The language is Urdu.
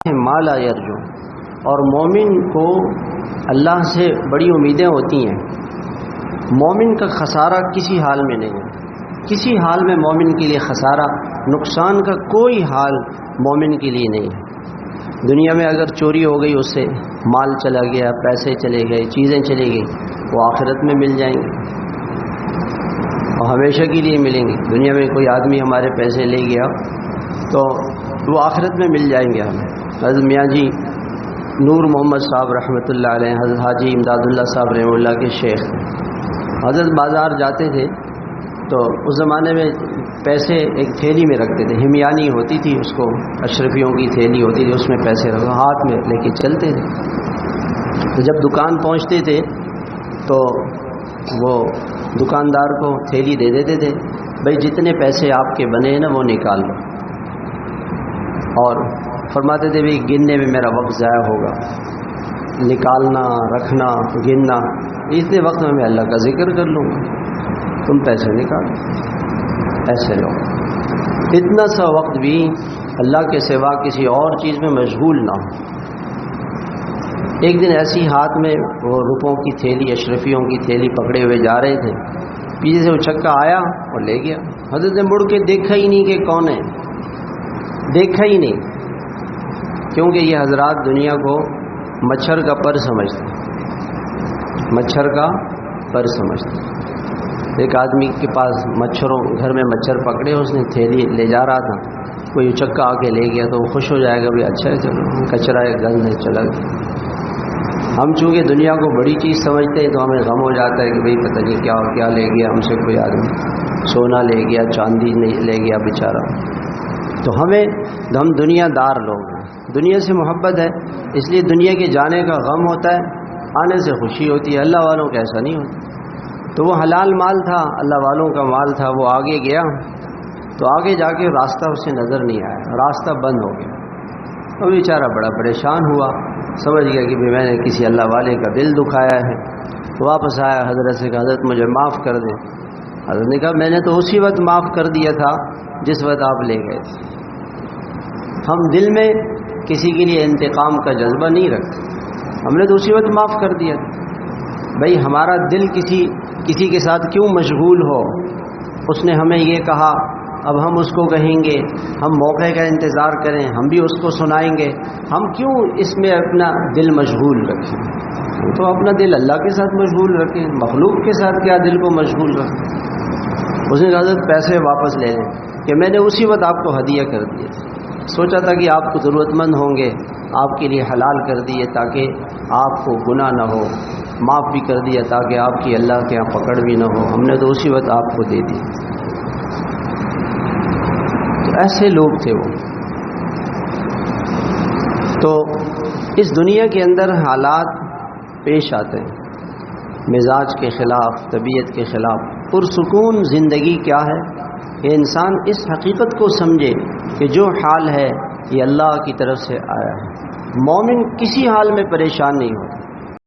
ما لا یرجو، اور مومن کو اللہ سے بڑی امیدیں ہوتی ہیں۔ مومن کا خسارہ کسی حال میں نہیں ہے، کسی حال میں مومن کے لیے خسارہ، نقصان کا کوئی حال مومن کے لیے نہیں ہے۔ دنیا میں اگر چوری ہو گئی، اس سے مال چلا گیا، پیسے چلے گئے، چیزیں چلی گئی، وہ آخرت میں مل جائیں گے اور ہمیشہ کے لیے ملیں گے۔ دنیا میں کوئی آدمی ہمارے پیسے لے گیا تو وہ آخرت میں مل جائیں گے ہمیں۔ حضرت میاں جی نور محمد صاحب رحمۃ اللہ علیہ، حضرت حاجی امداد اللہ صاحب رحمۃ اللہ کے شیخ، حضرت بازار جاتے تھے تو اس زمانے میں پیسے ایک تھیلی میں رکھتے تھے، ہمیانی ہوتی تھی، اس کو اشرفیوں کی تھیلی ہوتی تھی، اس میں پیسے رکھو، ہاتھ میں لے کے چلتے تھے۔ تو جب دکان پہنچتے تھے تو وہ دکاندار کو تھیلی دے دیتے تھے، بھائی جتنے پیسے آپ کے بنے ہیں نا وہ نکال لو، اور فرماتے تھے بھائی گننے میں میرا وقت ضائع ہوگا، نکالنا، رکھنا، گننا، اتنے وقت میں اللہ کا ذکر کر لوں گا، تم پیسے نکالو۔ ایسے لوگ اتنا سا وقت بھی اللہ کے سوا کسی اور چیز میں مشغول نہ ہو۔ ایک دن ایسی ہاتھ میں وہ روپوں کی تھیلی، اشرفیوں کی تھیلی پکڑے ہوئے جا رہے تھے، پیچھے سے وہ چکا آیا اور لے گیا۔ حضرت نے مڑ کے دیکھا ہی نہیں کہ کون ہے، دیکھا ہی نہیں، کیونکہ یہ حضرات دنیا کو مچھر کا پر سمجھتے، مچھر کا پر سمجھتے۔ ایک آدمی کے پاس مچھروں، گھر میں مچھر پکڑے، اس نے تھیلی لے جا رہا تھا، کوئی چکا آ کے لے گیا تو وہ خوش ہو جائے گا، بھی اچھا ہے چلو، کچرا ہے، گند ہے، چلا گیا۔ ہم چونکہ دنیا کو بڑی چیز سمجھتے ہیں تو ہمیں غم ہو جاتا ہے کہ بھئی پتہ نہیں کیا اور کیا لے گیا ہم سے کوئی آدمی، سونا لے گیا، چاندی لے گیا بیچارہ۔ تو ہم دنیا دار لوگ ہیں، دنیا سے محبت ہے، اس لیے دنیا کے جانے کا غم ہوتا ہے، آنے سے خوشی ہوتی ہے۔ اللہ والوں کا ایسا نہیں ہوتا۔ تو وہ حلال مال تھا، اللہ والوں کا مال تھا، وہ آگے گیا تو آگے جا کے راستہ اسے نظر نہیں آیا، راستہ بند ہو گیا۔ وہ بیچارہ بڑا پریشان ہوا، سمجھ گیا کہ میں نے کسی اللہ والے کا دل دکھایا ہے۔ واپس آیا، حضرت سے کہا حضرت مجھے معاف کر دیں۔ حضرت نے کہا میں نے تو اسی وقت معاف کر دیا تھا جس وقت آپ لے گئے تھے۔ ہم دل میں کسی کے لیے انتقام کا جذبہ نہیں رکھتے، ہم نے تو اسی وقت معاف کر دیا۔ بھائی ہمارا دل کسی کے ساتھ کیوں مشغول ہو؟ اس نے ہمیں یہ کہا، اب ہم اس کو کہیں گے، ہم موقع کا انتظار کریں، ہم بھی اس کو سنائیں گے، ہم کیوں اس میں اپنا دل مشغول رکھیں؟ تو اپنا دل اللہ کے ساتھ مشغول رکھیں، مخلوق کے ساتھ کیا دل کو مشغول رکھیں؟ اس نے حضرت پیسے واپس لے لیں کہ میں نے اسی وقت آپ کو ہدیہ کر دیے، سوچا تھا کہ آپ کو ضرورت مند ہوں گے، آپ کے لیے حلال کر دیے تاکہ آپ کو گناہ نہ ہو، معاف بھی کر دیا تاکہ آپ کی اللہ کے یہاں پکڑ بھی نہ ہو، ہم نے تو اسی وقت آپ کو دے دی۔ تو ایسے لوگ تھے وہ۔ تو اس دنیا کے اندر حالات پیش آتے ہیں، مزاج کے خلاف، طبیعت کے خلاف۔ پرسکون زندگی کیا ہے کہ انسان اس حقیقت کو سمجھے کہ جو حال ہے یہ اللہ کی طرف سے آیا ہے۔ مومن کسی حال میں پریشان نہیں ہو،